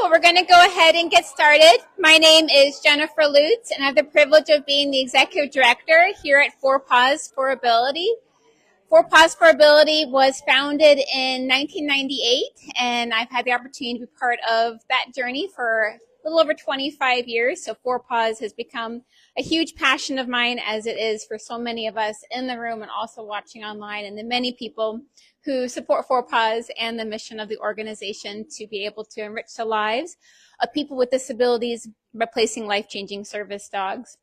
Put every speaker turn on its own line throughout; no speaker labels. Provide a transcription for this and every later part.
We're going to go ahead and get started. My name is Jennifer Lutz, and I have the privilege of being the Executive Director here at Paws for Ability. Paws for Ability was founded in 1998, and I've had the opportunity to be part of that journey for a little over 25 years. So Paws has become a huge passion of mine, as it is for so many of us in the room and also watching online, and the many people who support Paws and the mission of the organization to be able to enrich the lives of people with disabilities by placing life-changing service dogs.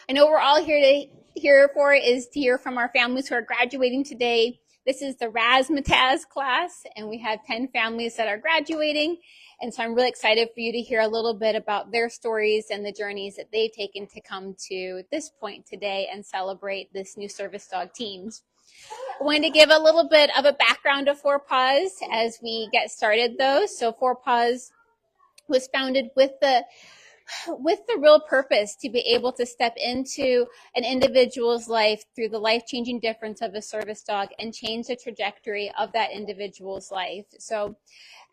I know we're all here is to hear from our families who are graduating today. This is the Razzmatazz Class, and we have 10 families that are graduating. And so I'm really excited for you to hear a little bit about their stories and the journeys that they've taken to come to this point today and celebrate this new service dog teams. I wanted to give a little bit of a background of Paws as we get started, though. So Paws was founded with the real purpose to be able to step into an individual's life through the life-changing difference of a service dog and change the trajectory of that individual's life. So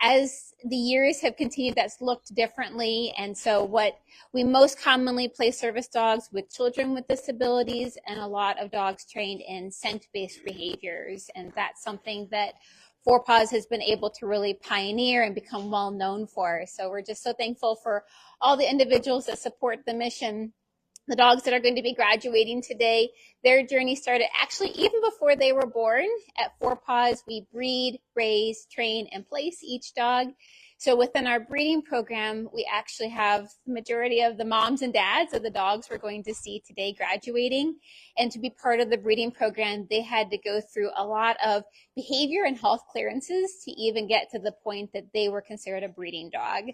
as the years have continued, that's looked differently. And so what we most commonly place service dogs with children with disabilities, and a lot of dogs trained in scent-based behaviors. And that's something that Paws has been able to really pioneer and become well known for. So we're just so thankful for all the individuals that support the mission. The dogs that are going to be graduating today, their journey started actually even before they were born. At Paws, we breed, raise, train, and place each dog. So within our breeding program, we actually have the majority of the moms and dads of the dogs we're going to see today graduating. And to be part of the breeding program, they had to go through a lot of behavior and health clearances to even get to the point that they were considered a breeding dog.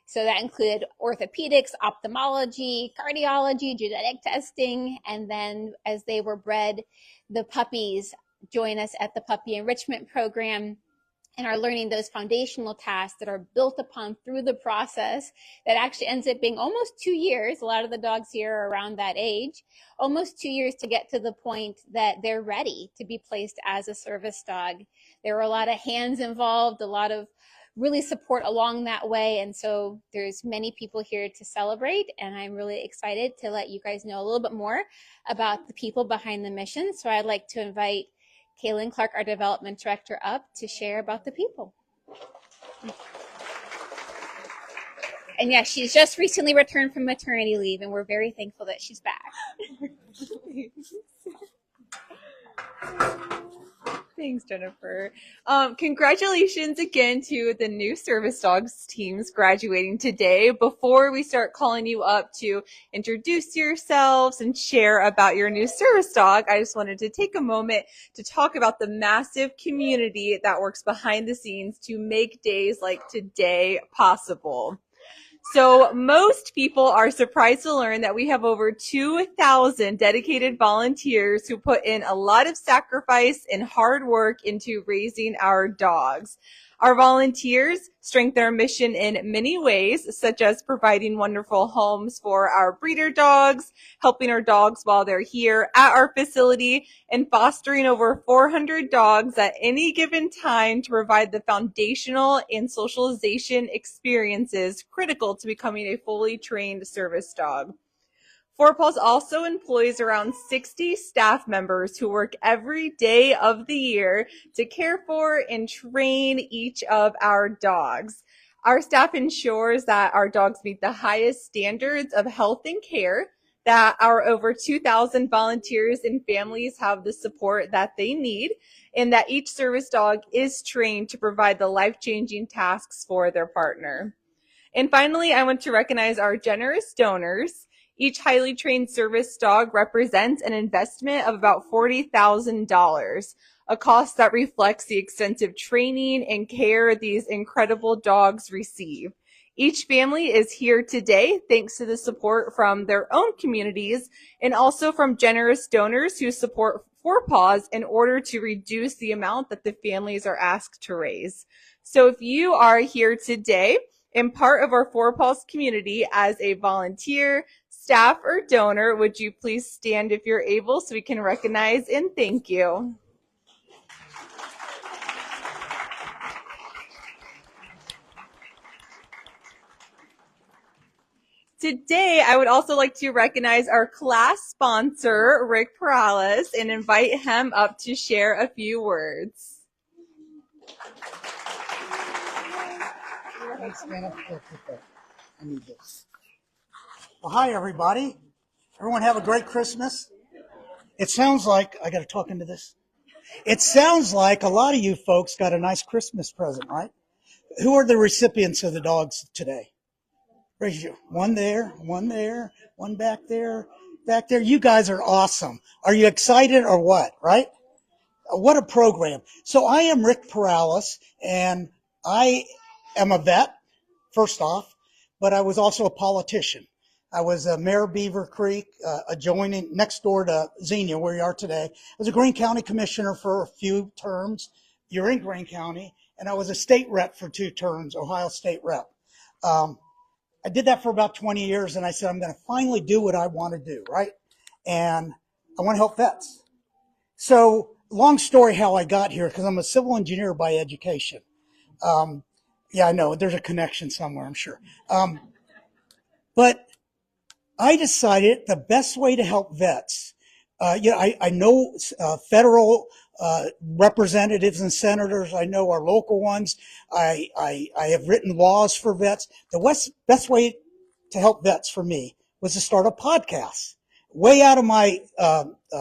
So that included orthopedics, ophthalmology, cardiology, genetic testing, and then as they were bred, the puppies join us at the puppy enrichment program and are learning those foundational tasks that are built upon through the process that actually ends up being almost 2 years. A lot of the dogs here are around that age, almost 2 years to get to the point that they're ready to be placed as a service dog. There were a lot of hands involved, a lot of really support along that way. And so there's many people here to celebrate, and I'm really excited to let you guys know a little bit more about the people behind the mission. So I'd like to invite Kaylin Clark, our development director, up to share about the people. And yeah, she's just recently returned from maternity leave, and we're very thankful that she's back.
Thanks, Jennifer. Congratulations again to the new service dogs teams graduating today. Before we start calling you up to introduce yourselves and share about your new service dog, I just wanted to take a moment to talk about the massive community that works behind the scenes to make days like today possible. So most people are surprised to learn that we have over 2,000 dedicated volunteers who put in a lot of sacrifice and hard work into raising our dogs. Our volunteers strengthen our mission in many ways, such as providing wonderful homes for our breeder dogs, helping our dogs while they're here at our facility, and fostering over 400 dogs at any given time to provide the foundational and socialization experiences critical to becoming a fully trained service dog. Paws also employs around 60 staff members who work every day of the year to care for and train each of our dogs. Our staff ensures that our dogs meet the highest standards of health and care, that our over 2,000 volunteers and families have the support that they need, and that each service dog is trained to provide the life-changing tasks for their partner. And finally, I want to recognize our generous donors. Each highly trained service dog represents an investment of about $40,000, a cost that reflects the extensive training and care these incredible dogs receive. Each family is here today thanks to the support from their own communities and also from generous donors who support Paws in order to reduce the amount that the families are asked to raise. So if you are here today and part of our Paws community as a volunteer, staff, or donor, would you please stand if you're able so we can recognize and thank you. Today, I would also like to recognize our class sponsor, Rick Perales, and invite him up to share a few words.
I need this. Well, hi, everybody. Everyone have a great Christmas. It sounds like, I got to talk into this. It sounds like a lot of you folks got a nice Christmas present, right? Who are the recipients of the dogs today? Raise your one there, one back there, back there. You guys are awesome. Are you excited or what, right? What a program. So I am Rick Perales, and I am a vet, first off, but I was also a politician. I was Mayor of Beaver Creek, adjoining next door to Xenia, where you are today. I was a Greene County Commissioner for a few terms. You're in Greene County. And I was a state rep for 2 terms, Ohio State rep. I did that for about 20 years, and I said, I'm going to finally do what I want to do, right? And I want to help vets. So long story how I got here, because I'm a civil engineer by education. Yeah, I know, there's a connection somewhere, I'm sure. But I decided the best way to help vets, I know federal representatives and senators. I know our local ones. I have written laws for vets. The best way to help vets for me was to start a podcast. Way out of my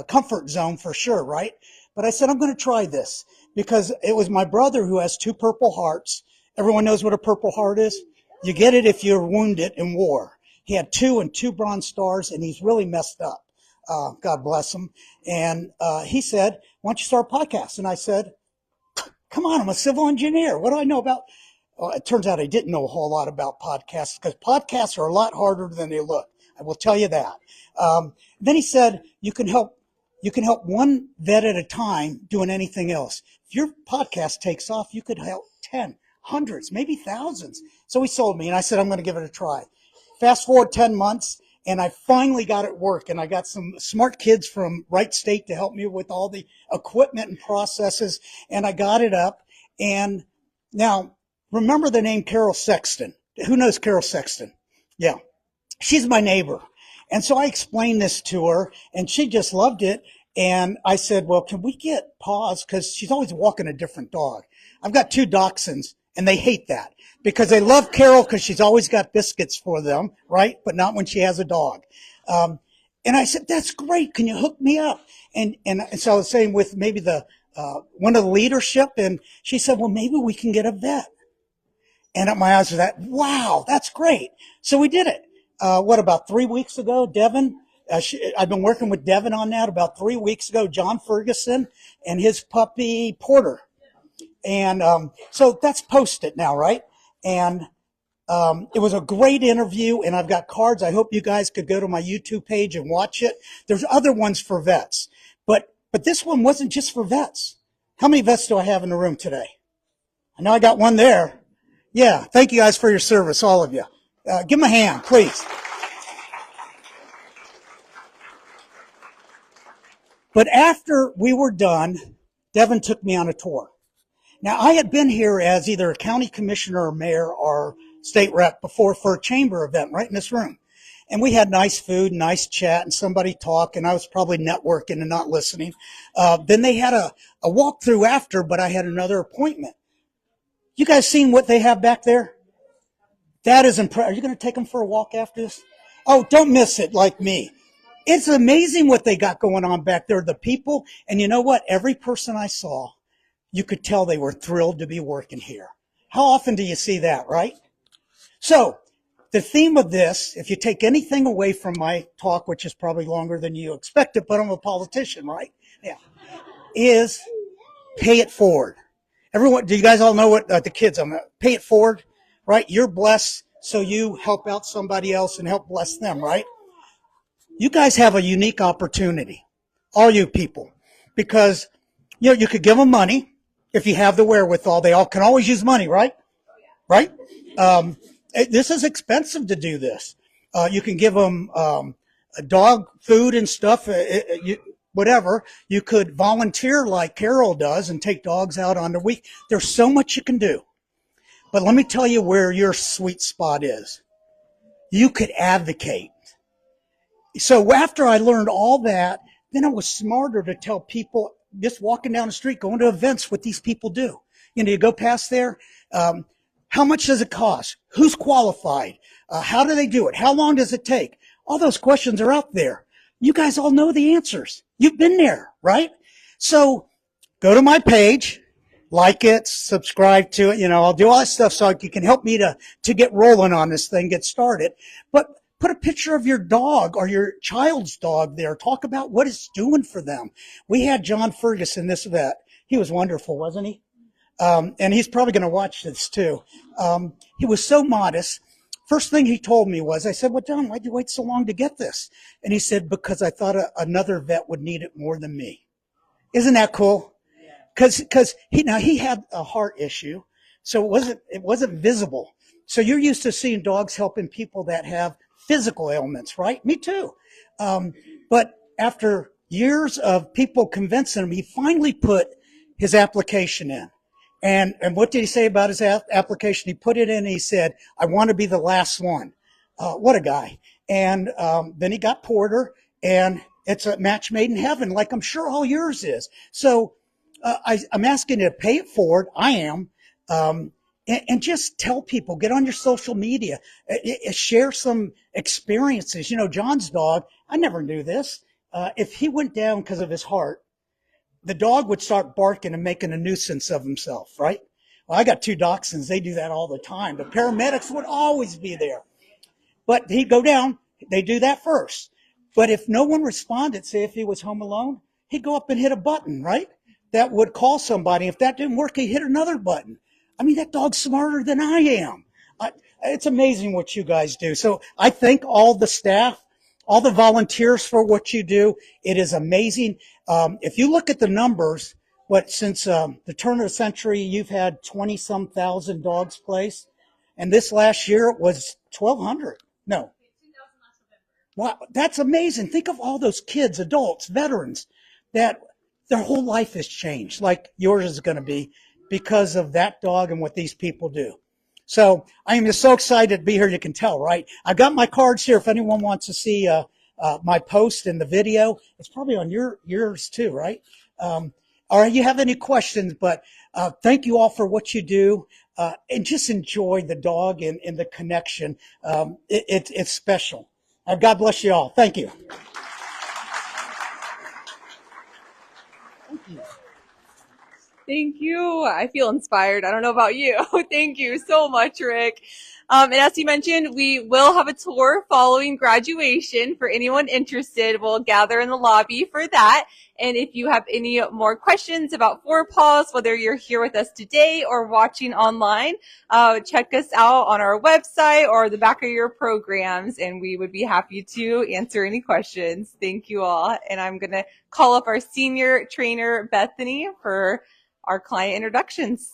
comfort zone for sure, right? But I said, I'm going to try this because it was my brother who has 2 Purple Hearts. Everyone knows what a Purple Heart is? You get it if you're wounded in war. He had 2 and 2 Bronze Stars, and he's really messed up. God bless him. And he said, why don't you start a podcast? And I said, come on, I'm a civil engineer. What do I know about? Well, it turns out I didn't know a whole lot about podcasts because podcasts are a lot harder than they look. I will tell you that. Then he said, you can help one vet at a time doing anything else. If your podcast takes off, you could help 10, hundreds, maybe thousands. So he sold me, and I said, I'm going to give it a try. Fast forward 10 months, and I finally got it working. I got some smart kids from Wright State to help me with all the equipment and processes, and I got it up. And now, remember the name Carol Sexton. Who knows Carol Sexton? Yeah. She's my neighbor. And so I explained this to her, and she just loved it. And I said, well, can we get Paws? Because she's always walking a different dog. I've got 2 dachshunds, and they hate that because they love Carol because she's always got biscuits for them, right? But not when she has a dog. And I said, that's great. Can you hook me up? And so I was saying with maybe one of the leadership, and she said, well, maybe we can get a vet. And my eyes were that, wow, that's great. So we did it. About 3 weeks ago, Devin, I've been working with Devin on that. About 3 weeks ago, John Ferguson and his puppy Porter. And so that's posted now, right? And it was a great interview, and I've got cards. I hope you guys could go to my YouTube page and watch it. There's other ones for vets, but this one wasn't just for vets. How many vets do I have in the room today? I know I got one there. Yeah, thank you guys for your service, all of you. Give them a hand, please. But after we were done, Devin took me on a tour. Now, I had been here as either a county commissioner or mayor or state rep before for a chamber event right in this room. And we had nice food, nice chat, and somebody talk, and I was probably networking and not listening. Then they had a walkthrough after, but I had another appointment. You guys seen what they have back there? That is impressive. Are you going to take them for a walk after this? Oh, don't miss it like me. It's amazing what they got going on back there, the people. And you know what? Every person I saw, you could tell they were thrilled to be working here. How often do you see that, right? So the theme of this, if you take anything away from my talk, which is probably longer than you expected, but I'm a politician, right? Yeah, is pay it forward. Everyone, do you guys all know what the kids, pay it forward, right? You're blessed, so you help out somebody else and help bless them, right? You guys have a unique opportunity, all you people, because you could give them money if you have the wherewithal. They all can always use money, right? Right? This is expensive to do this. You can give them dog food and stuff, whatever. You could volunteer like Carol does and take dogs out on the week. There's so much you can do. But let me tell you where your sweet spot is. you could advocate. So after I learned all that, then I was smarter to tell people just walking down the street, going to events, what these people do. You go past there. How much does it cost? Who's qualified? How do they do it? How long does it take? All those questions are out there. You guys all know the answers. You've been there, right? So go to my page, like it, subscribe to it. I'll do all that stuff so you can help me to get rolling on this thing, get started. But put a picture of your dog or your child's dog there. Talk about what it's doing for them. We had John Ferguson, this vet. He was wonderful, wasn't he? And he's probably going to watch this too. He was so modest. First thing he told me was, I said, well, John, why'd you wait so long to get this? And he said, because I thought another vet would need it more than me. Isn't that cool? Because he had a heart issue, so it wasn't visible. So you're used to seeing dogs helping people that have physical ailments, right? Me too. But after years of people convincing him, he finally put his application in. And what did he say about his application? He put it in and he said, I want to be the last one. What a guy. And then he got Porter, and it's a match made in heaven, like I'm sure all yours is. So I'm asking you to pay it forward. I am. And just tell people, get on your social media, share some experiences. John's dog, I never knew this. If he went down because of his heart, the dog would start barking and making a nuisance of himself, right? Well, I got 2 dachshunds. They do that all the time. The paramedics would always be there. But he'd go down. They do that first. But if no one responded, say if he was home alone, he'd go up and hit a button, right? That would call somebody. If that didn't work, he'd hit another button. I mean, that dog's smarter than I am. It's amazing what you guys do. So I thank all the staff, all the volunteers for what you do. It is amazing. If you look at the numbers, since the turn of the century, you've had 20-some thousand dogs placed. And this last year it was 1,200. No. Wow, that's amazing. Think of all those kids, adults, veterans, that their whole life has changed, like yours is going to be, because of that dog and what these people do. So I am just so excited to be here. You can tell, right? I've got my cards here if anyone wants to see my post and the video. It's probably on yours too, right? All right, you have any questions, but thank you all for what you do. And just enjoy the dog and the connection. It's special. God bless you all. Thank you.
Thank you. I feel inspired. I don't know about you. Thank you so much, Rick. And as you mentioned, we will have a tour following graduation. For anyone interested, we'll gather in the lobby for that. And if you have any more questions about Four Paws, whether you're here with us today or watching online, check us out on our website or the back of your programs, and we would be happy to answer any questions. Thank you all. And I'm going to call up our senior trainer, Bethany, for our client introductions.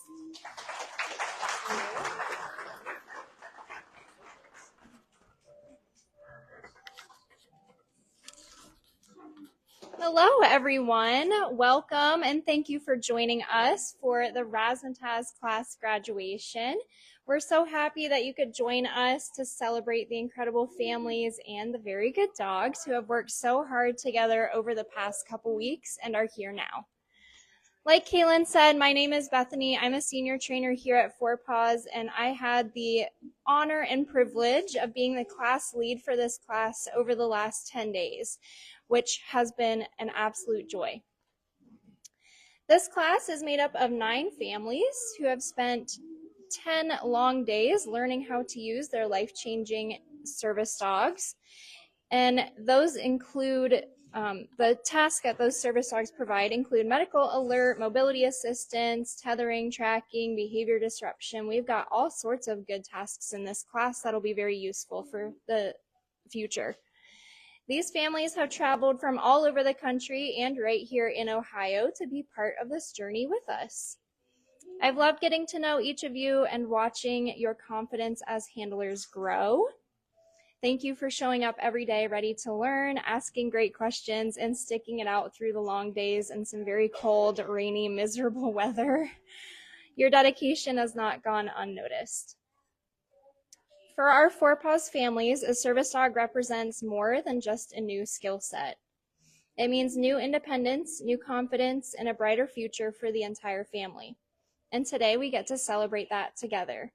Hello, everyone. Welcome, and thank you for joining us for the Razzmatazz Class graduation. We're so happy that you could join us to celebrate the incredible families and the very good dogs who have worked so hard together over the past couple weeks and are here now. Like Kaylin said, my name is Bethany. I'm a senior trainer here at Four Paws, and I had the honor and privilege of being the class lead for this class over the last 10 days, which has been an absolute joy. This class is made up of 9 families who have spent 10 long days learning how to use their life-changing service dogs, and those include the tasks that those service dogs provide include medical alert, mobility assistance, tethering, tracking, behavior disruption. We've got all sorts of good tasks in this class that'll be very useful for the future. These families have traveled from all over the country and right here in Ohio to be part of this journey with us. I've loved getting to know each of you and watching your confidence as handlers grow. Thank you for showing up every day ready to learn, asking great questions, and sticking it out through the long days and some very cold, rainy, miserable weather. Your dedication has not gone unnoticed. For our Four Paws families, a service dog represents more than just a new skill set. It means new independence, new confidence, and a brighter future for the entire family. And today we get to celebrate that together.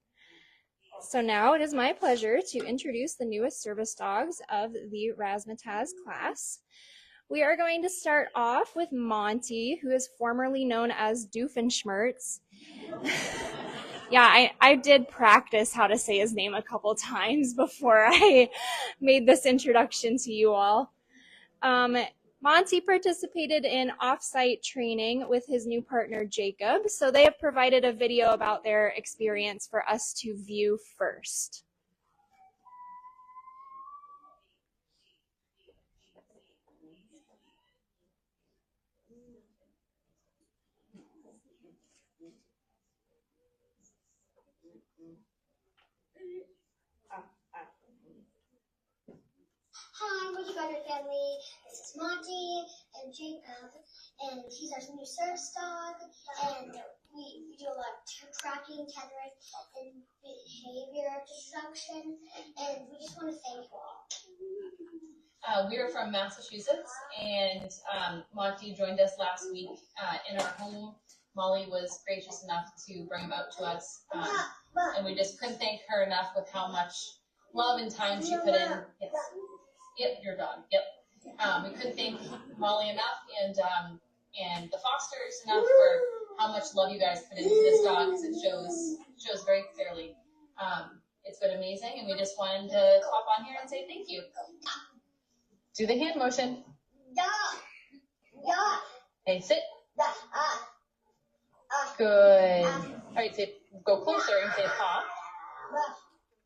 So now it is my pleasure to introduce the newest service dogs of the Razzmatazz class. We are going to start off with Monty, who is formerly known as Doofenshmirtz. Yeah, I did practice how to say his name a couple times before I made this introduction to you all. Monty participated in off-site training with his new partner, Jacob, so they have provided a video about their experience for us to view first.
Hi, Wiki Garden family. This is Monty and Jacob, and he's our new service dog. And we do a lot of tracking, tethering, and behavior instruction. And we just want to thank you all.
We are from Massachusetts, and Monty joined us last week in our home. Molly was gracious enough to bring him out to us, and we just couldn't thank her enough with how much love and time she put in. Yes. Yep, your dog. Yep. We couldn't thank Molly enough, and the fosters enough for how much love you guys put into this dog, because it shows very clearly. It's been amazing, and we just wanted to hop on here and say thank you. Do the hand motion. Hey, sit. Good. All right, say, go closer and say paw.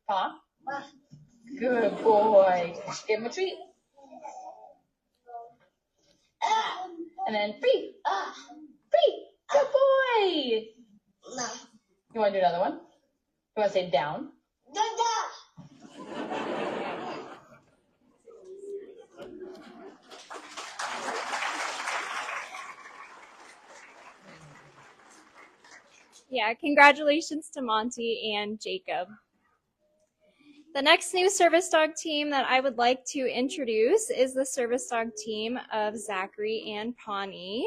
Paw. Good boy. Give him a treat. And then free. Free. Good boy. You want to do another one? You want to say down?
Yeah, congratulations to Monty and Jacob. The next new service dog team that I would like to introduce is the service dog team of Zachary and Pawnee.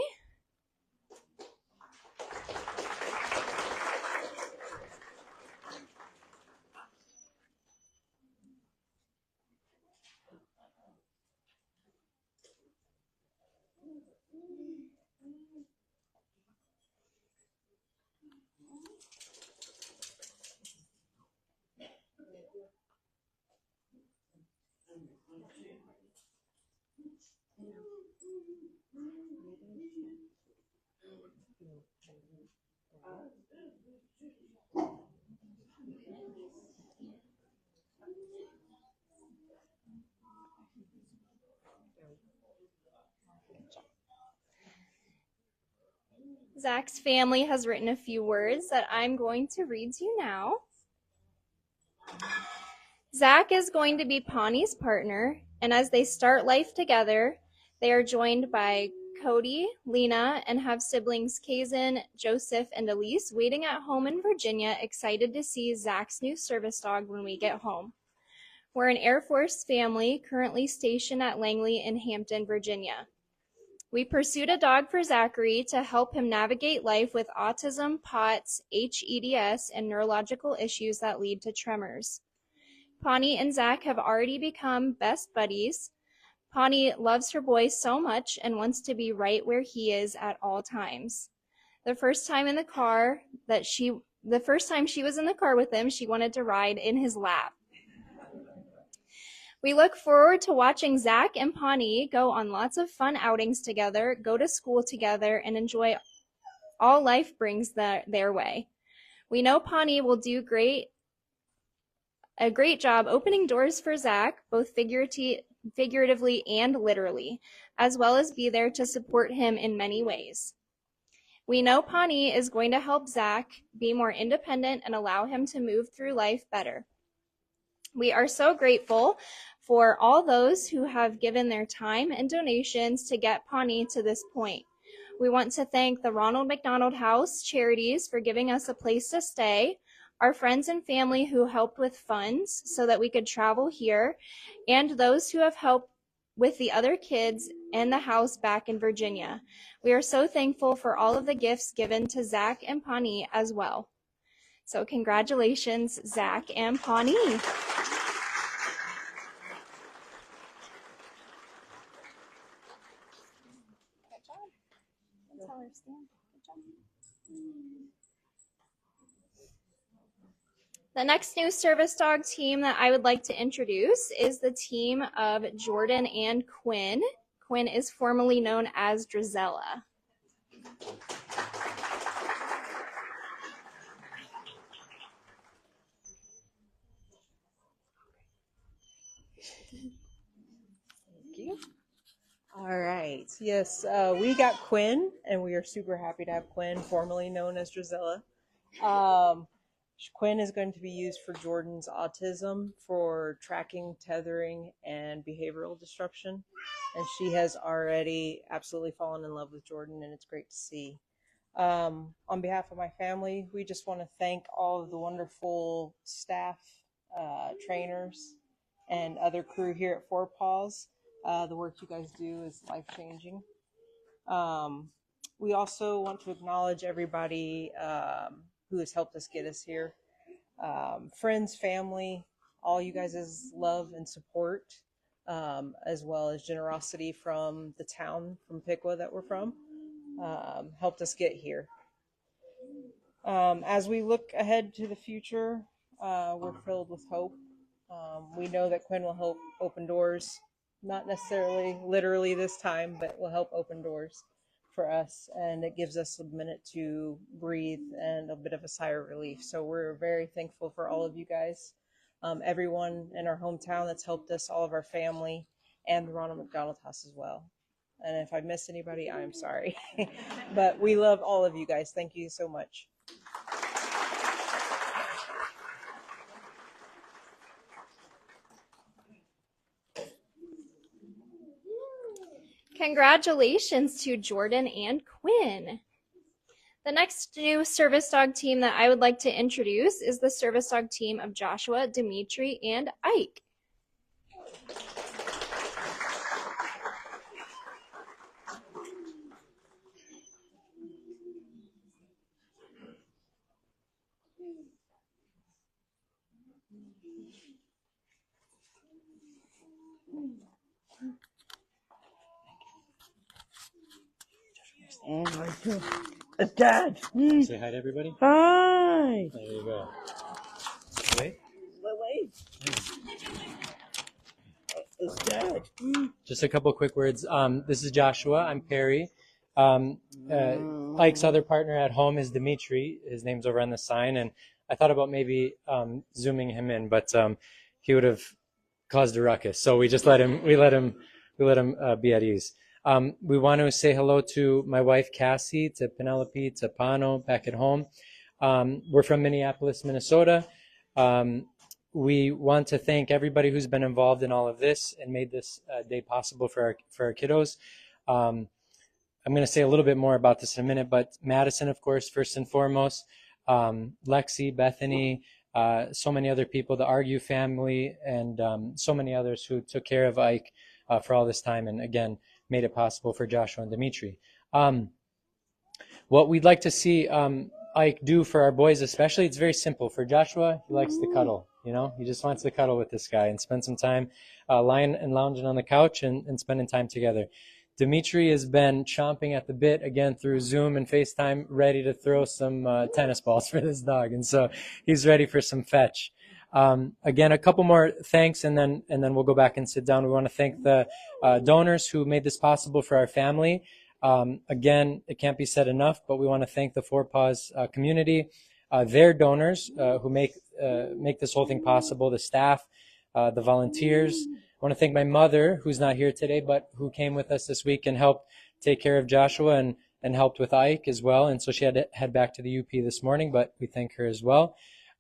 Zach's family has written a few words that I'm going to read to you now. Zach is going to be Pawnee's partner, and as they start life together, they are joined by Cody, Lena, and have siblings Kazan, Joseph, and Elise waiting at home in Virginia, excited to see Zach's new service dog when we get home. We're an Air Force family currently stationed at Langley in Hampton, Virginia. We pursued a dog for Zachary to help him navigate life with autism, POTS, HEDS, and neurological issues that lead to tremors. Pawnee and Zach have already become best buddies. Pawnee loves her boy so much and wants to be right where he is at all times. The first time she was in the car with him, she wanted to ride in his lap. We look forward to watching Zach and Pawnee go on lots of fun outings together, go to school together, and enjoy all life brings their way. We know Pawnee will do a great job opening doors for Zach, both figuratively and literally, as well as be there to support him in many ways. We know Pawnee is going to help Zach be more independent and allow him to move through life better. We are so grateful for all those who have given their time and donations to get Pawnee to this point. We want to thank the Ronald McDonald House Charities for giving us a place to stay, our friends and family who helped with funds so that we could travel here, and those who have helped with the other kids in the house back in Virginia. We are so thankful for all of the gifts given to Zach and Pawnee as well. So congratulations, Zach and Pawnee. Good job. That's how I stand. Good job. The next new service dog team that I would like to introduce is the team of Jordan and Quinn. Quinn is formerly known as Drizella.
Thank you. All right. Yes, we got Quinn, and we are super happy to have Quinn, formerly known as Drizella. Quinn is going to be used for Jordan's autism, for tracking, tethering, and behavioral disruption. And she has already absolutely fallen in love with Jordan, and it's great to see. On behalf of my family, we just want to thank all of the wonderful staff, trainers, and other crew here at Four Paws. The work you guys do is life-changing. We also want to acknowledge everybody who has helped us get us here. Friends, family, all you guys' love and support, as well as generosity from the town, from Piqua that we're from, helped us get here. As we look ahead to the future, we're filled with hope. We know that Quinn will help open doors, not necessarily literally this time, but will help open doors for us, and it gives us a minute to breathe and a bit of a sigh of relief. So we're very thankful for all of you guys, everyone in our hometown that's helped us, all of our family, and the Ronald McDonald House as well. And if I missed anybody, I'm sorry. But we love all of you guys. Thank you so much.
Congratulations to Jordan and Quinn. The next new service dog team that I would like to introduce is the service dog team of Joshua, Dimitri, and Ike.
And right too. Dad.
Say hi to everybody.
Hi.
There you go. Wait.
Wait. It's Dad.
Just a couple quick words. This is Joshua. I'm Perry. Ike's other partner at home is Dimitri. His name's over on the sign, and I thought about maybe zooming him in, but he would have caused a ruckus. So we just let him. We let him be at ease. We want to say hello to my wife, Cassie, to Penelope, to Pano back at home. We're from Minneapolis, Minnesota. We want to thank everybody who's been involved in all of this and made this day possible for our kiddos. I'm going to say a little bit more about this in a minute, but Madison, of course, first and foremost, Lexi, Bethany, so many other people, the Argue family, and so many others who took care of Ike for all this time, and again, made it possible for Joshua and Dimitri. What we'd like to see Ike do for our boys especially, it's very simple. For Joshua, he likes to cuddle. You know, he just wants to cuddle with this guy and spend some time lying and lounging on the couch and spending time together. Dimitri has been chomping at the bit again through Zoom and FaceTime, ready to throw some tennis balls for this dog. And so he's ready for some fetch. Again, a couple more thanks, and then we'll go back and sit down. We want to thank the donors who made this possible for our family. Again, it can't be said enough, but we want to thank the Four Paws community, their donors who make this whole thing possible, the staff, the volunteers. I want to thank my mother, who's not here today, but who came with us this week and helped take care of Joshua and helped with Ike as well. And so she had to head back to the UP this morning, but we thank her as well.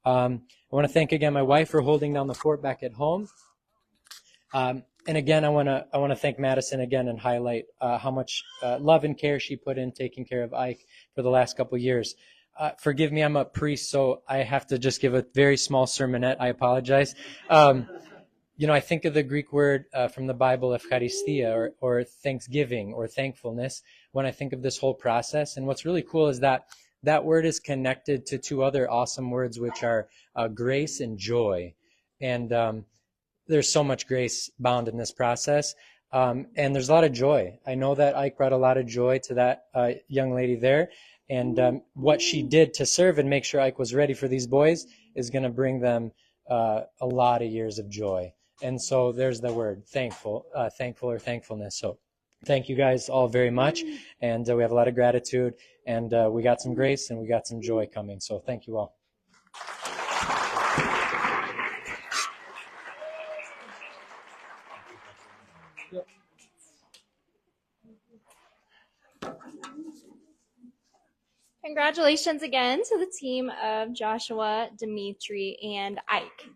I want to thank again my wife for holding down the fort back at home. And again, I want to thank Madison again and highlight how much love and care she put in taking care of Ike for the last couple of years. forgive me, I'm a priest, so I have to just give a very small sermonette. I apologize. I think of the Greek word from the Bible, Eucharistia, or thanksgiving or thankfulness, when I think of this whole process. And what's really cool is that that word is connected to two other awesome words, which are grace and joy. And there's so much grace bound in this process. And there's a lot of joy. I know that Ike brought a lot of joy to that young lady there. And what she did to serve and make sure Ike was ready for these boys is going to bring them a lot of years of joy. And so there's the word, thankful or thankfulness. So thank you guys all very much. And we have a lot of gratitude. And we got some grace and we got some joy coming. So thank you all.
Congratulations again to the team of Joshua, Dimitri, and Ike.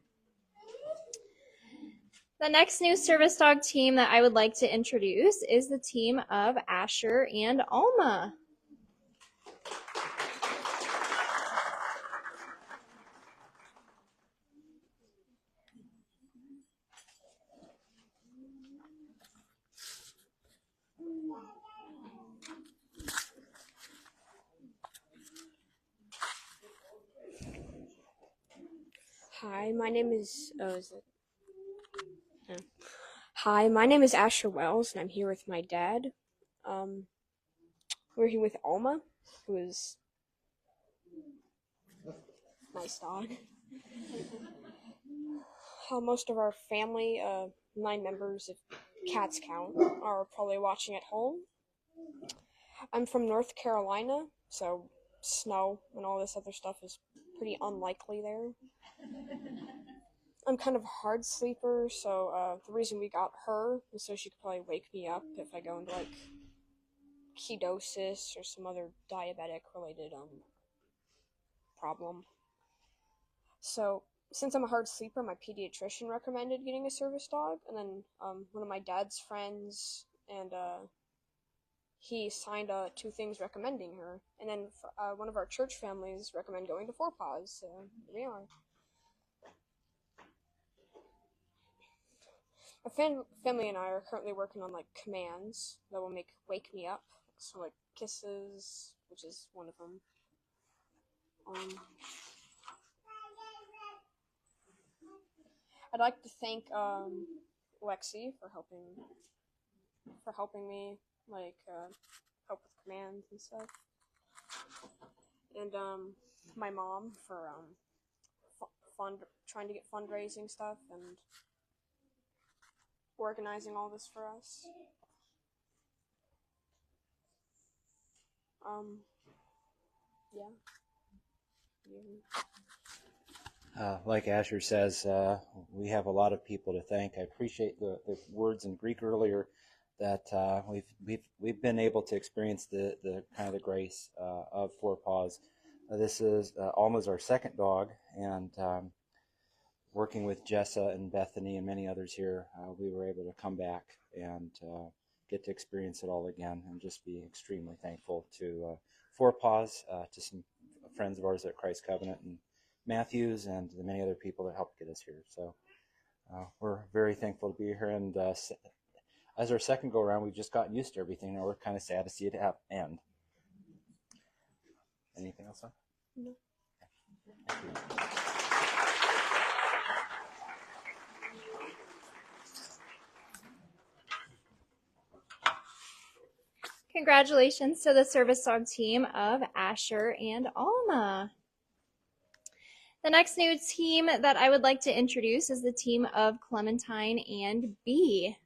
The next new service dog team that I would like to introduce is the team of Asher and Alma.
Hi, my name is Hi, my name is Asher Wells, and I'm here with my dad. We're here with Alma, who is a nice dog. Most of our family, 9 members, if cats count, are probably watching at home. I'm from North Carolina, so snow and all this other stuff is pretty unlikely there. I'm kind of a hard sleeper, so the reason we got her is so she could probably wake me up if I go into, like, ketosis or some other diabetic-related problem. So, since I'm a hard sleeper, my pediatrician recommended getting a service dog, and then one of my dad's friends, and he signed 2 things recommending her, and then one of our church families recommend going to Four Paws, so here we are. My family and I are currently working on, like, commands that will wake me up. So, like, kisses, which is one of them. I'd like to thank Lexi for helping me, like, help with commands and stuff. And my mom for trying to get fundraising stuff and organizing all this for us.
Like Asher says, we have a lot of people to thank. I appreciate the words in Greek earlier that we've been able to experience the kind of the grace of Four Paws. This is Alma's our second dog, and working with Jessa and Bethany and many others here, we were able to come back and get to experience it all again, and just be extremely thankful to Four Paws, to some friends of ours at Christ Covenant and Matthews, and the many other people that helped get us here. So we're very thankful to be here, and as our second go around, we've just gotten used to everything, and we're kind of sad to see it end. Anything else, son?
No.
Thank you.
Congratulations to the service dog team of Asher and Alma. The next new team that I would like to introduce is the team of Clementine and Bee.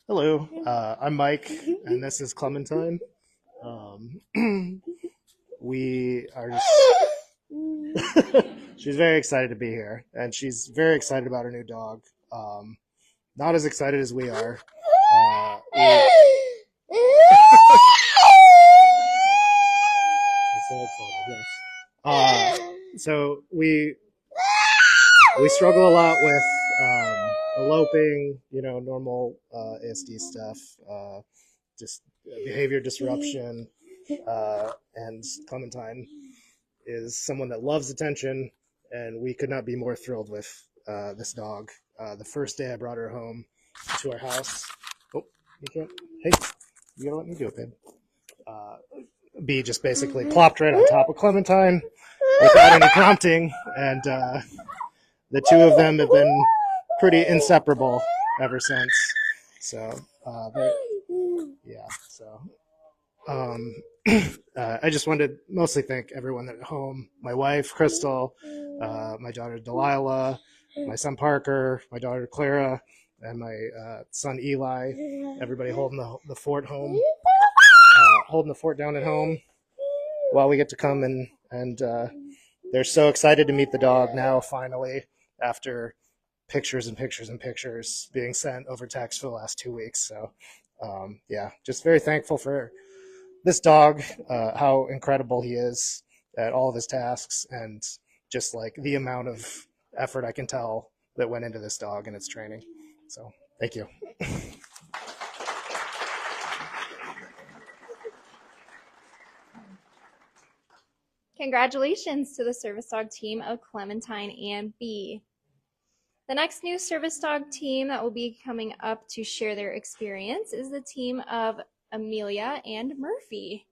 Hello, I'm Mike, and this is Clementine. We are just... She's very excited to be here, and she's very excited about her new dog. Not as excited as we are. fold photo, yes. So we struggle a lot with eloping, normal ASD stuff, just behavior disruption, and Clementine is someone that loves attention, and we could not be more thrilled with this dog. The first day I brought her home to our house. Oh, you can't. Hey, you gotta let me do it, babe. B just basically plopped right on top of Clementine without any prompting, and the two of them have been pretty inseparable ever since. So, yeah. So, I just wanted to mostly thank everyone at home: my wife, Crystal, my daughter Delilah, my son Parker, my daughter Clara, and my son Eli. Everybody holding the fort home, holding the fort down at home while we get to come and they're so excited to meet the dog now, finally, after pictures and pictures and pictures being sent over text for the last 2 weeks. So, yeah, just very thankful for this dog, how incredible he is at all of his tasks, and just like the amount of effort I can tell that went into this dog and its training. So, thank you.
Congratulations to the service dog team of Clementine and B. The next new service dog team that will be coming up to share their experience is the team of Amelia and Murphy.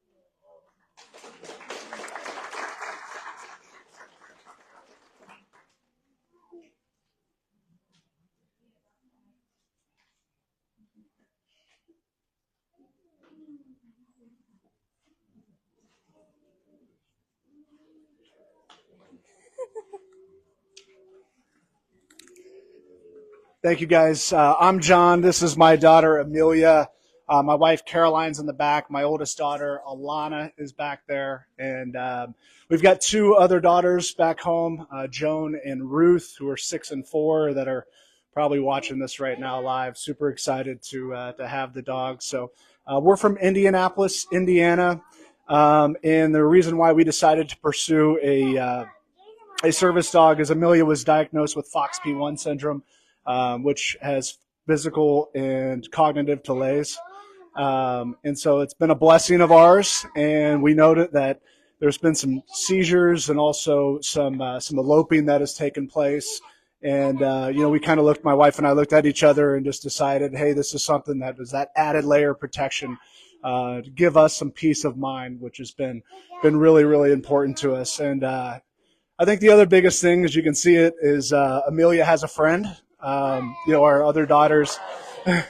Thank you, guys. I'm John. This is my daughter, Amelia. My wife, Caroline's in the back. My oldest daughter, Alana, is back there. And we've got two other daughters back home, Joan and Ruth, who are 6 and 4, that are probably watching this right now live. Super excited to have the dog. So we're from Indianapolis, Indiana. And the reason why we decided to pursue a service dog is Amelia was diagnosed with FOXP1 syndrome, which has physical and cognitive delays. And so it's been a blessing of ours, and we noted that there's been some seizures and also some eloping that has taken place. And, we kind of my wife and I looked at each other and just decided, hey, this is something that is that added layer of protection to give us some peace of mind, which has been really, really important to us. And I think the other biggest thing, as you can see it, is Amelia has a friend. Our other daughters. You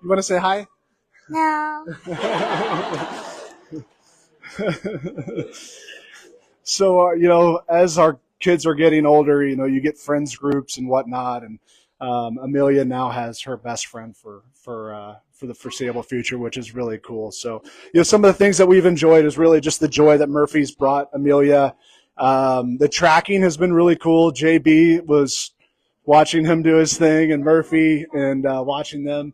want to say hi?
No.
So, as our kids are getting older, you get friends groups and whatnot, and Amelia now has her best friend for the foreseeable future, which is really cool. So, some of the things that we've enjoyed is really just the joy that Murphy's brought Amelia. The tracking has been really cool. JB was watching him do his thing, and Murphy, and watching them.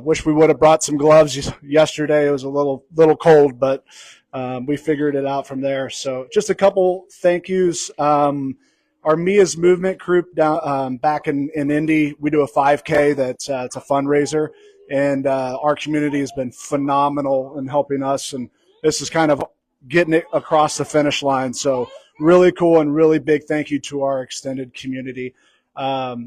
Wish we would have brought some gloves yesterday. It was a little cold, but we figured it out from there. So just a couple thank yous. Our Mia's Movement group down back in Indy, we do a 5K that's it's a fundraiser, and our community has been phenomenal in helping us, and this is kind of getting it across the finish line. So really cool, and really big thank you to our extended community.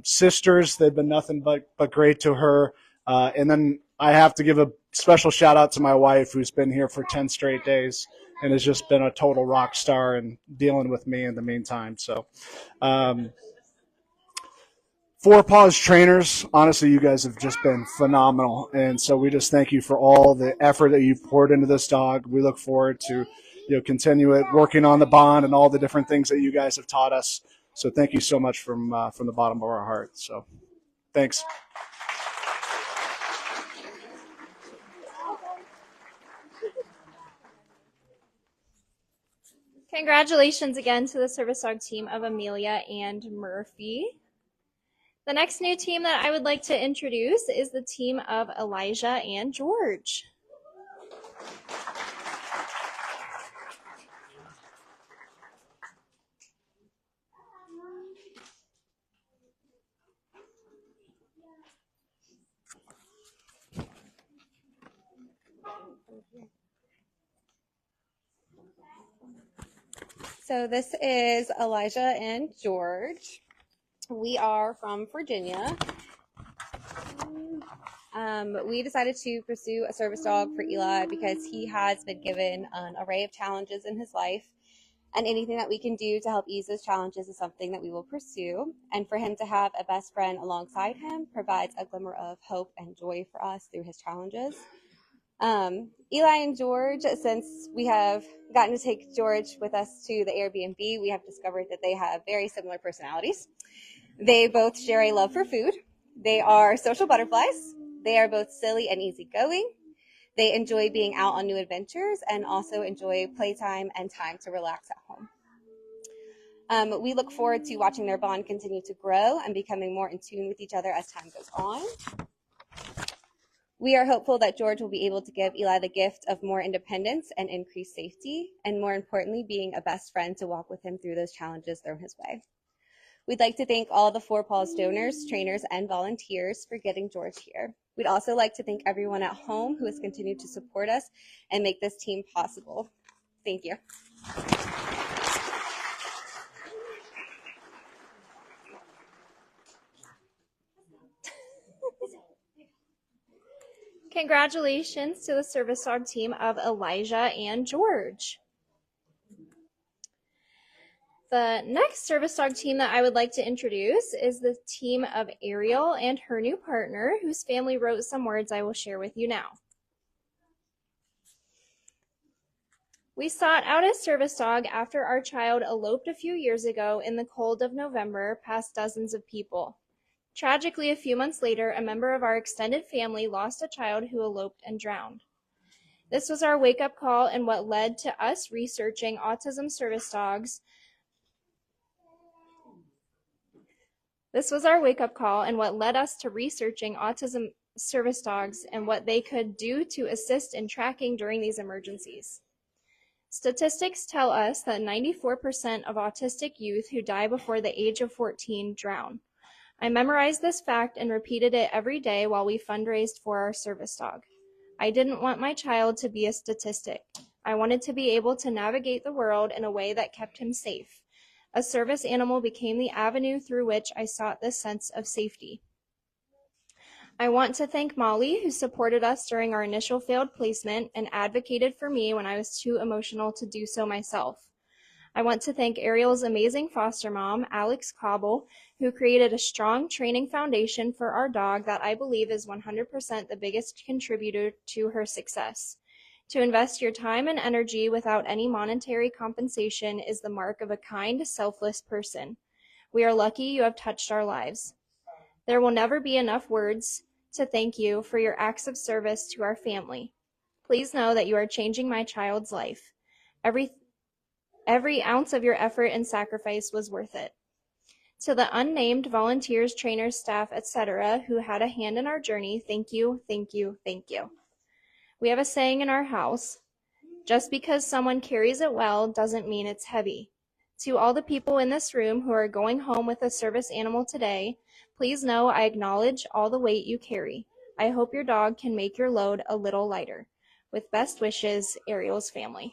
Sisters, they've been nothing but great to her. And then I have to give a special shout out to my wife, who's been here for 10 straight days and has just been a total rock star and dealing with me in the meantime. So, 4 Paws trainers, honestly, you guys have just been phenomenal. And so we just thank you for all the effort that you've poured into this dog. We look forward to, continue it, working on the bond and all the different things that you guys have taught us. So thank you so much from the bottom of our heart. So thanks.
Congratulations again to the service dog team of Amelia and Murphy. The next new team that I would like to introduce is the team of Elijah and George.
So this is Elijah and George. We are from Virginia. We decided to pursue a service dog for Eli because he has been given an array of challenges in his life, and anything that we can do to help ease those challenges is something that we will pursue. And for him to have a best friend alongside him provides a glimmer of hope and joy for us through his challenges. Eli and George, since we have gotten to take George with us to the Airbnb, we have discovered that they have very similar personalities. They both share a love for food. They are social butterflies. They are both silly and easygoing. They enjoy being out on new adventures and also enjoy playtime and time to relax at home. We look forward to watching their bond continue to grow and becoming more in tune with each other as time goes on. We are hopeful that George will be able to give Eli the gift of more independence and increased safety, and more importantly, being a best friend to walk with him through those challenges thrown his way. We'd like to thank all the Four Paws donors, trainers, and volunteers for getting George here. We'd also like to thank everyone at home who has continued to support us and make this team possible. Thank you.
Congratulations to the service dog team of Elijah and George. The next service dog team that I would like to introduce is the team of Ariel and her new partner, whose family wrote some words I will share with you now. We sought out a service dog after our child eloped a few years ago in the cold of November past dozens of people. Tragically, a few months later, a member of our extended family lost a child who eloped and drowned. This was our wake-up call and what led to us researching autism service dogs. This was our wake-up call and what led us to researching autism service dogs and what they could do to assist in tracking during these emergencies. Statistics tell us that 94% of autistic youth who die before the age of 14 drown. I memorized this fact and repeated it every day while we fundraised for our service dog. I didn't want my child to be a statistic. I wanted to be able to navigate the world in a way that kept him safe. A service animal became the avenue through which I sought this sense of safety. I want to thank Molly, who supported us during our initial failed placement and advocated for me when I was too emotional to do so myself. I want to thank Ariel's amazing foster mom, Alex Cobble, who created a strong training foundation for our dog that I believe is 100% the biggest contributor to her success. To invest your time and energy without any monetary compensation is the mark of a kind, selfless person. We are lucky you have touched our lives. There will never be enough words to thank you for your acts of service to our family. Please know that you are changing my child's life. Every ounce of your effort and sacrifice was worth it. To the unnamed volunteers, trainers, staff, etc., who had a hand in our journey, thank you, thank you, thank you. We have a saying in our house, just because someone carries it well doesn't mean it's heavy. To all the people in this room who are going home with a service animal today, please know I acknowledge all the weight you carry. I hope your dog can make your load a little lighter. With best wishes, Ariel's family.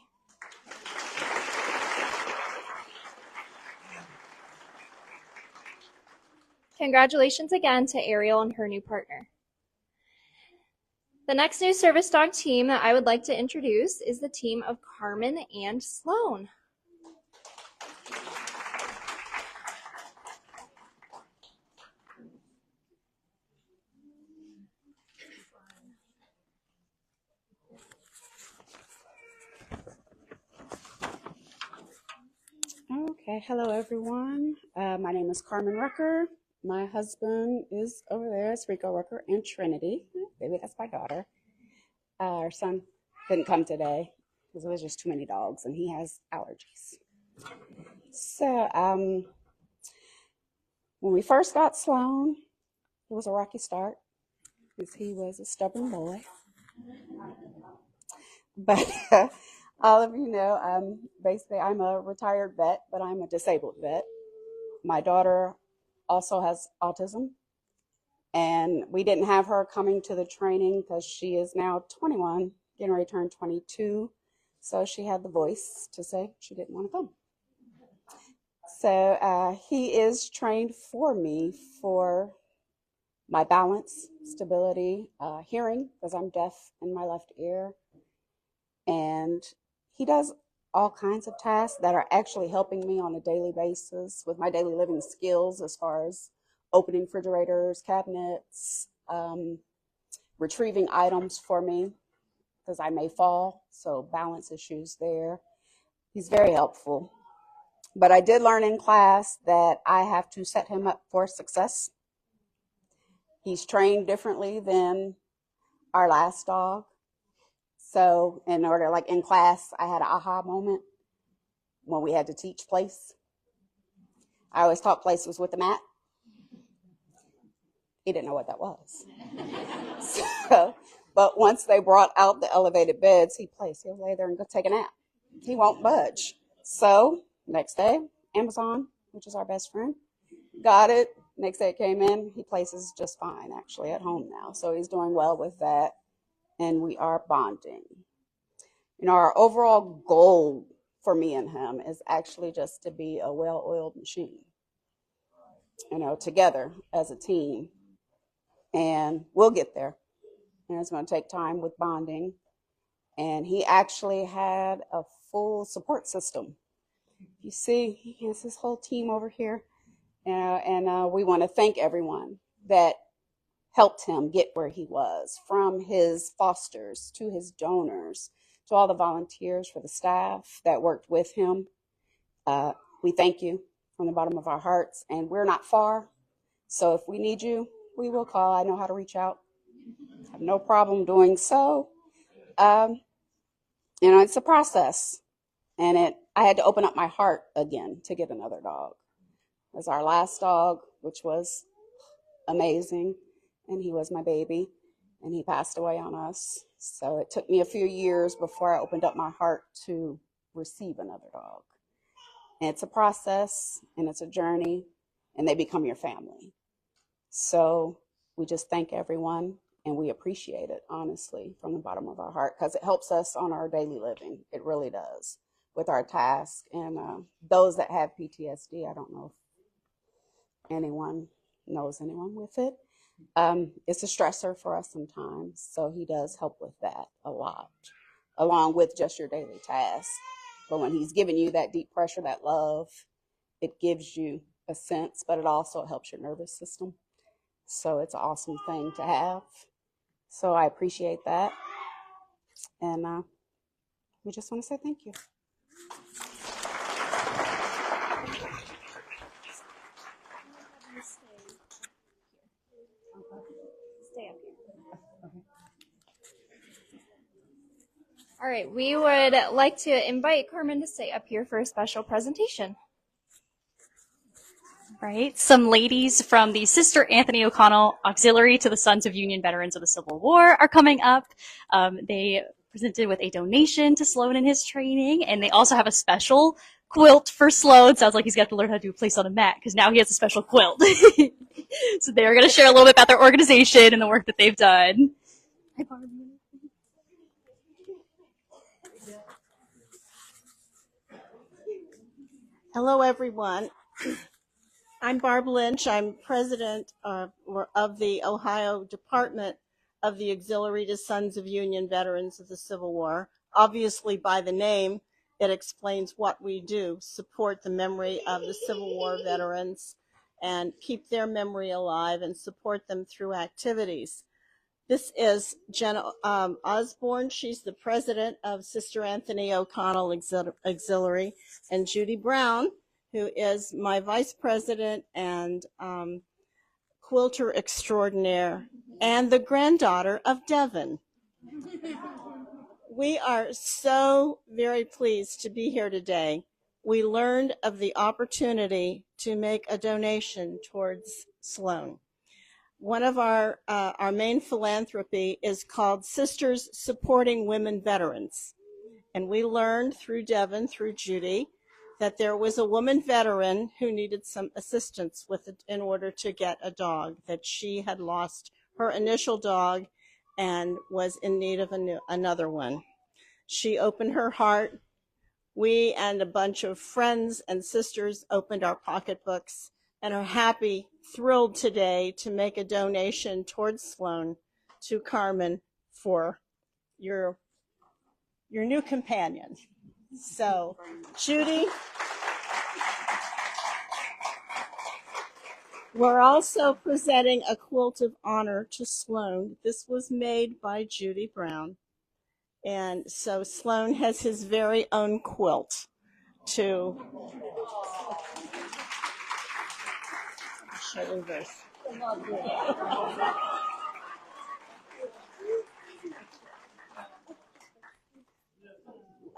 Congratulations again to Ariel and her new partner. The next new service dog team that I would like to introduce is the team of Carmen and Sloan.
Okay, hello everyone. My name is Carmen Rucker. My husband is over there, it's Rico Rucker, and Trinity. Baby, that's my daughter. Our son couldn't come today because there was just too many dogs and he has allergies. So when we first got Sloan, it was a rocky start because he was a stubborn boy. But all of you know, basically I'm a retired vet, but I'm a disabled vet. My daughter also has autism, and we didn't have her coming to the training because she is now 21, getting ready to turn 22. So she had the voice to say she didn't want to come. So he is trained for me for my balance, stability, hearing, because I'm deaf in my left ear. And he does all kinds of tasks that are actually helping me on a daily basis with my daily living skills, as far as opening refrigerators, cabinets, retrieving items for me, because I may fall, so balance issues there. He's very helpful. But I did learn in class that I have to set him up for success. He's trained differently than our last dog. So in order, like in class, I had an aha moment when we had to teach place. I always taught place was with the mat. He didn't know what that was. So, but once they brought out the elevated beds, he'll lay there and go take a nap. He won't budge. So next day, Amazon, which is our best friend, got it. Next day it came in. He places just fine, actually, at home now. So he's doing well with that, and we are bonding. You know, our overall goal for me and him is actually just to be a well-oiled machine, you know, together as a team. And we'll get there. And it's going to take time with bonding. And he actually had a full support system. You see, he has his whole team over here. And we want to thank everyone that helped him get where he was, from his fosters to his donors to all the volunteers for the staff that worked with him. We thank you from the bottom of our hearts, and we're not far. So if we need you, we will call. I know how to reach out. I have no problem doing so. You know, it's a process, and I had to open up my heart again to get another dog. As our last dog, which was amazing, and he was my baby, and he passed away on us. So it took me a few years before I opened up my heart to receive another dog. And it's a process, and it's a journey, and they become your family. So we just thank everyone, and we appreciate it, honestly, from the bottom of our heart, because it helps us on our daily living. It really does, with our task. And those that have PTSD, I don't know if anyone knows anyone with it. It's a stressor for us sometimes, so he does help with that a lot, along with just your daily tasks. But when he's giving you that deep pressure, that love, it gives you a sense, but it also helps your nervous system. So it's an awesome thing to have. So I appreciate that. And we just want to say thank you.
Stay up here. All right, we would like to invite Carmen to stay up here for a special presentation.
Right, some ladies from the Sister Anthony O'Connell Auxiliary to the Sons of Union Veterans of the Civil War are coming up. They presented with a donation to Sloan in his training, and they also have a special quilt for Sloan. Sounds like he's got to learn how to do a place on a mat, because now he has a special quilt. So they're going to share a little bit about their organization and the work that they've done. Hi, Barb.
Hello, everyone. I'm Barb Lynch. I'm president of the Ohio Department of the Auxiliary to Sons of Union Veterans of the Civil War. Obviously, by the name, it explains what we do: support the memory of the Civil War veterans and keep their memory alive and support them through activities. This is Jenna Osborne. She's the president of Sister Anthony O'Connell Auxiliary, and Judy Brown, who is my vice president and quilter extraordinaire, and the granddaughter of Devin. We are so very pleased to be here today. We learned of the opportunity to make a donation towards Sloan. One of our main philanthropy is called Sisters Supporting Women Veterans. And we learned through Devin, through Judy, that there was a woman veteran who needed some assistance with it in order to get a dog, that she had lost her initial dog and was in need of another one. She opened her heart. we and a bunch of friends and sisters opened our pocketbooks and are happy, thrilled today to make a donation towards Sloan to Carmen for your new companion. So, Judy, we're also presenting a quilt of honor to Sloan. This was made by Judy Brown. And so Sloan has his very own quilt to show you this.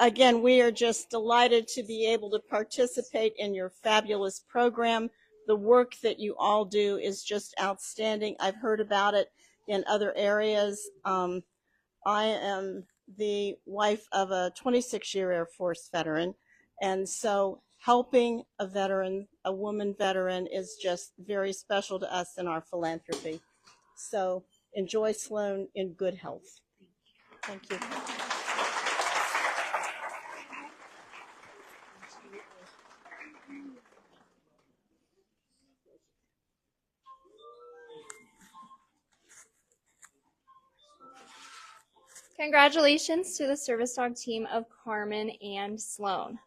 Again, we are just delighted to be able to participate in your fabulous program. The work that you all do is just outstanding. I've heard about it in other areas. I am the wife of a 26-year Air Force veteran, and so helping a veteran, a woman veteran, is just very special to us in our philanthropy. So enjoy Sloan in good health. Thank you.
Congratulations to the service dog team of Carmen and Sloan.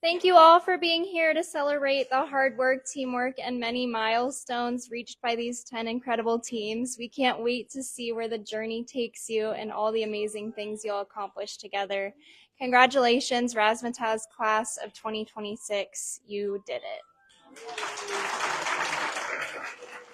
Thank you all for being here to celebrate the hard work, teamwork, and many milestones reached by these 10 incredible teams. We can't wait to see where the journey takes you and all the amazing things you'll accomplish together. Congratulations, Razzmatazz Class of 2026. You did it.